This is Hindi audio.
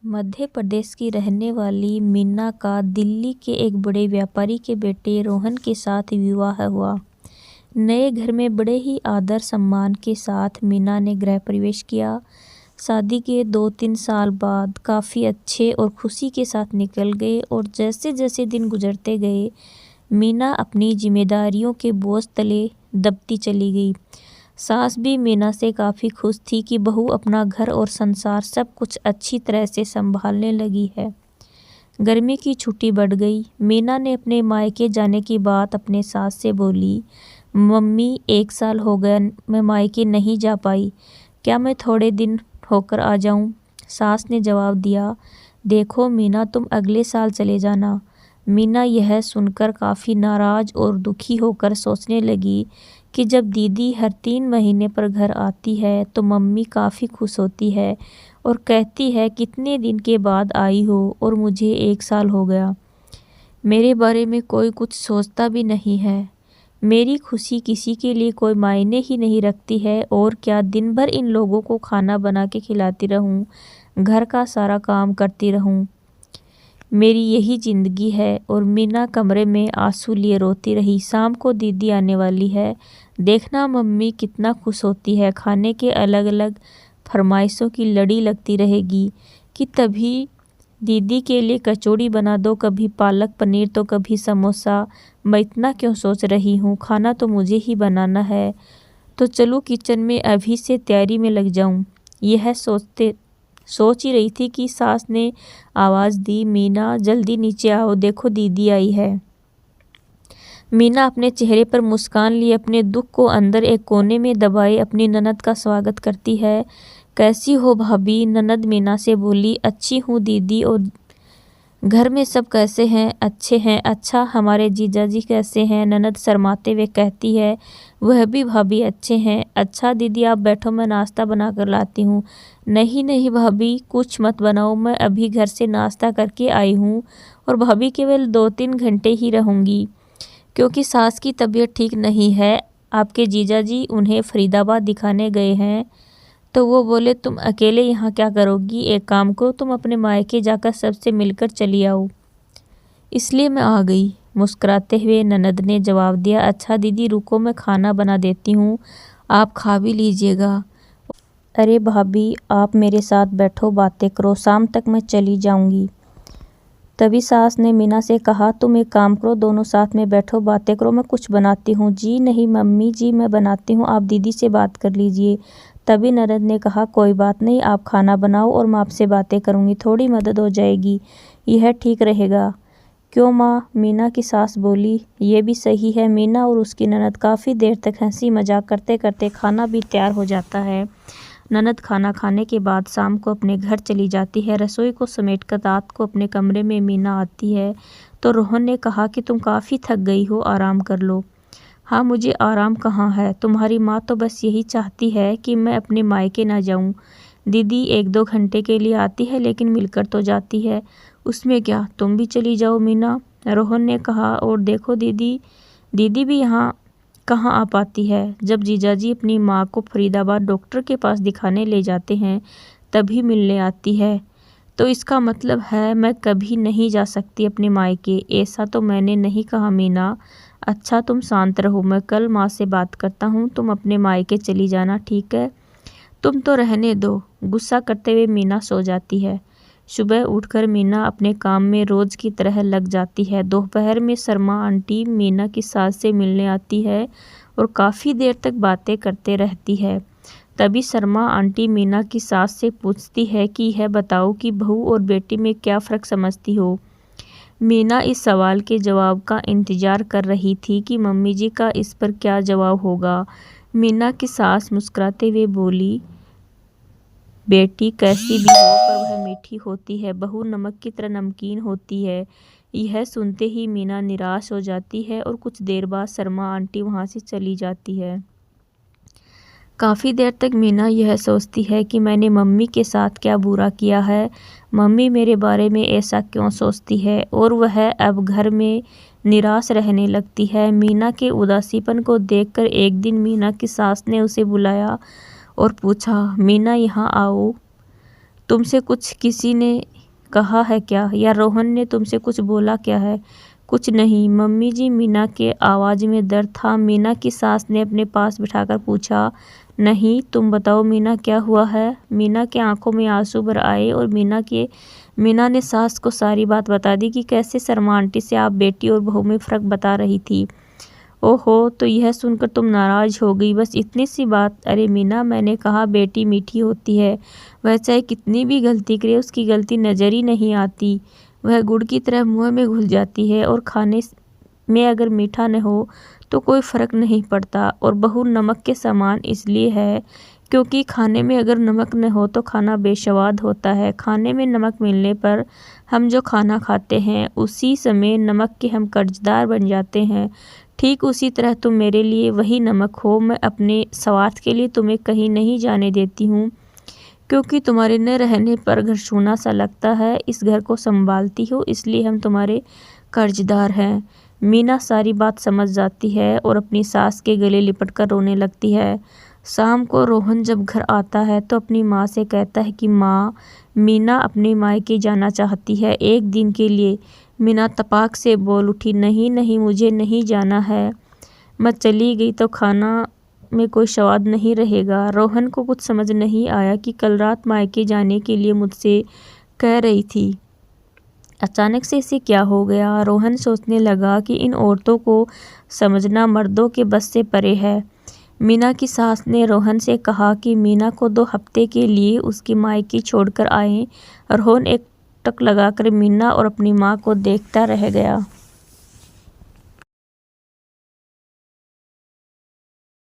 मध्य प्रदेश की रहने वाली मीना का दिल्ली के एक बड़े व्यापारी के बेटे रोहन के साथ विवाह हुआ। नए घर में बड़े ही आदर सम्मान के साथ मीना ने गृह प्रवेश किया। शादी के 2-3 साल बाद काफ़ी अच्छे और खुशी के साथ निकल गए और जैसे जैसे दिन गुजरते गए मीना अपनी जिम्मेदारियों के बोझ तले दबती चली गई। सास भी मीना से काफ़ी खुश थी कि बहू अपना घर और संसार सब कुछ अच्छी तरह से संभालने लगी है। गर्मी की छुट्टी बढ़ गई। मीना ने अपने मायके जाने की बात अपने सास से बोली। मम्मी 1 साल हो गया मैं मायके नहीं जा पाई, क्या मैं थोड़े दिन होकर आ जाऊं? सास ने जवाब दिया, देखो मीना तुम अगले साल चले जाना। मीना यह सुनकर काफ़ी नाराज़ और दुखी होकर सोचने लगी कि जब दीदी हर 3 महीने पर घर आती है तो मम्मी काफ़ी खुश होती है और कहती है कितने दिन के बाद आई हो और मुझे 1 साल हो गया। मेरे बारे में कोई कुछ सोचता भी नहीं है। मेरी खुशी किसी के लिए कोई मायने ही नहीं रखती है और क्या दिन भर इन लोगों को खाना बना के खिलाती रहूं, घर का सारा काम करती रहूं। मेरी यही ज़िंदगी है। और मीना कमरे में आंसू लिए रोती रही। शाम को दीदी आने वाली है, देखना मम्मी कितना खुश होती है। खाने के अलग अलग फरमाइशों की लड़ी लगती रहेगी कि तभी दीदी के लिए कचौड़ी बना दो, कभी पालक पनीर तो कभी समोसा। मैं इतना क्यों सोच रही हूँ, खाना तो मुझे ही बनाना है, तो चलो किचन में अभी से तैयारी में लग जाऊँ। यह सोच ही रही थी कि सास ने आवाज़ दी, मीना जल्दी नीचे आओ, देखो दीदी आई है। मीना अपने चेहरे पर मुस्कान लिए अपने दुख को अंदर एक कोने में दबाए अपनी ननद का स्वागत करती है। कैसी हो भाभी? ननद मीना से बोली। अच्छी हूँ दीदी, और घर में सब कैसे हैं? अच्छे हैं। अच्छा, हमारे जीजाजी कैसे हैं? ननद शर्माते हुए कहती है। वह भी भाभी अच्छे हैं। अच्छा दीदी आप बैठो, मैं नाश्ता बना कर लाती हूँ। नहीं नहीं भाभी कुछ मत बनाओ, मैं अभी घर से नाश्ता करके आई हूँ और भाभी केवल 2-3 घंटे ही रहूँगी क्योंकि सास की तबीयत ठीक नहीं है। आपके जीजाजी उन्हें फरीदाबाद दिखाने गए हैं, तो वो बोले तुम अकेले यहाँ क्या करोगी, एक काम करो तुम अपने मायके जाकर सबसे मिलकर चली आओ, इसलिए मैं आ गई। मुस्कुराते हुए ननद ने जवाब दिया। अच्छा दीदी रुको, मैं खाना बना देती हूँ, आप खा भी लीजिएगा। अरे भाभी आप मेरे साथ बैठो, बातें करो, शाम तक मैं चली जाऊँगी। तभी सास ने मीना से कहा, तुम एक काम करो, दोनों साथ में बैठो, बातें करो, मैं कुछ बनाती हूँ। जी नहीं मम्मी जी, मैं बनाती हूँ, आप दीदी से बात कर लीजिए। तभी ननद ने कहा, कोई बात नहीं, आप खाना बनाओ और मैं आपसे बातें करूँगी, थोड़ी मदद हो जाएगी, यह ठीक रहेगा। क्यों माँ? मीना की सास बोली। ये भी सही है। मीना और उसकी ननद काफ़ी देर तक हंसी मजाक करते करते खाना भी तैयार हो जाता है। ननद खाना खाने के बाद शाम को अपने घर चली जाती है। रसोई को समेटकर रात को अपने कमरे में मीना आती है तो रोहन ने कहा कि तुम काफ़ी थक गई हो, आराम कर लो। हाँ मुझे आराम कहाँ है, तुम्हारी माँ तो बस यही चाहती है कि मैं अपने मायके ना जाऊँ। दीदी 1-2 घंटे के लिए आती है लेकिन मिलकर तो जाती है, उसमें क्या, तुम भी चली जाओ मीना, रोहन ने कहा। और देखो दीदी, दीदी भी यहाँ कहाँ आ पाती है। जब जीजाजी अपनी माँ को फरीदाबाद डॉक्टर के पास दिखाने ले जाते हैं तभी मिलने आती है, तो इसका मतलब है मैं कभी नहीं जा सकती अपने मायके। ऐसा तो मैंने नहीं कहा मीना। अच्छा तुम शांत रहो, मैं कल माँ से बात करता हूँ, तुम अपने मायके चली जाना, ठीक है? तुम तो रहने दो। गुस्सा करते हुए मीना सो जाती है। सुबह उठकर मीना अपने काम में रोज की तरह लग जाती है। दोपहर में शर्मा आंटी मीना की सास से मिलने आती है और काफ़ी देर तक बातें करते रहती है। तभी शर्मा आंटी मीना की सास से पूछती है कि यह बताओ कि बहू और बेटी में क्या फ़र्क समझती हो। मीना इस सवाल के जवाब का इंतज़ार कर रही थी कि मम्मी जी का इस पर क्या जवाब होगा। मीना की सास मुस्कुराते हुए बोली, बेटी कैसी भी हो पर वह मीठी होती है, बहू नमक की तरह नमकीन होती है। यह सुनते ही मीना निराश हो जाती है और कुछ देर बाद शर्मा आंटी वहाँ से चली जाती है। काफ़ी देर तक मीना यह सोचती है कि मैंने मम्मी के साथ क्या बुरा किया है, मम्मी मेरे बारे में ऐसा क्यों सोचती है, और वह अब घर में निराश रहने लगती है। मीना के उदासीपन को देखकर एक दिन मीना की सास ने उसे बुलाया और पूछा, मीना यहाँ आओ, तुमसे कुछ किसी ने कहा है क्या, या रोहन ने तुमसे कुछ बोला क्या है? कुछ नहीं मम्मी जी, मीना के आवाज़ में दर्द था। मीना की सास ने अपने पास बिठाकर पूछा। नहीं, तुम बताओ मीना, क्या हुआ है? मीना के आंखों में आंसू भर आए और मीना ने सास को सारी बात बता दी कि कैसे शर्मा आंटी से आप बेटी और बहू में फ़र्क बता रही थी। ओहो, तो यह सुनकर तुम नाराज़ हो गई, बस इतनी सी बात? अरे मीना, मैंने कहा बेटी मीठी होती है, वह चाहे कितनी भी गलती करे उसकी गलती नज़र ही नहीं आती। वह गुड़ की तरह मुँह में घुल जाती है, और खाने में अगर मीठा न हो तो कोई फ़र्क नहीं पड़ता। और बहू नमक के समान इसलिए है क्योंकि खाने में अगर नमक न हो तो खाना बेस्वाद होता है। खाने में नमक मिलने पर हम जो खाना खाते हैं उसी समय नमक के हम कर्जदार बन जाते हैं। ठीक उसी तरह तुम मेरे लिए वही नमक हो। मैं अपने स्वार्थ के लिए तुम्हें कहीं नहीं जाने देती हूँ, क्योंकि तुम्हारे न रहने पर घर सूना सा लगता है। इस घर को संभालती हो इसलिए हम तुम्हारे कर्जदार हैं। मीना सारी बात समझ जाती है और अपनी सास के गले लिपटकर रोने लगती है। शाम को रोहन जब घर आता है तो अपनी माँ से कहता है कि माँ, मीना अपने मायके जाना चाहती है 1 दिन के लिए। मीना तपाक से बोल उठी, नहीं नहीं, मुझे नहीं जाना है। मैं चली गई तो खाना में कोई स्वाद नहीं रहेगा। रोहन को कुछ समझ नहीं आया कि कल रात मायके जाने के लिए मुझसे कह रही थी, अचानक से इसे क्या हो गया। रोहन सोचने लगा कि इन औरतों को समझना मर्दों के बस से परे है। मीना की सास ने रोहन से कहा कि मीना को 2 हफ्ते के लिए उसकी मायके छोड़कर आए। रोहन एक टक लगाकर मीना और अपनी माँ को देखता रह गया।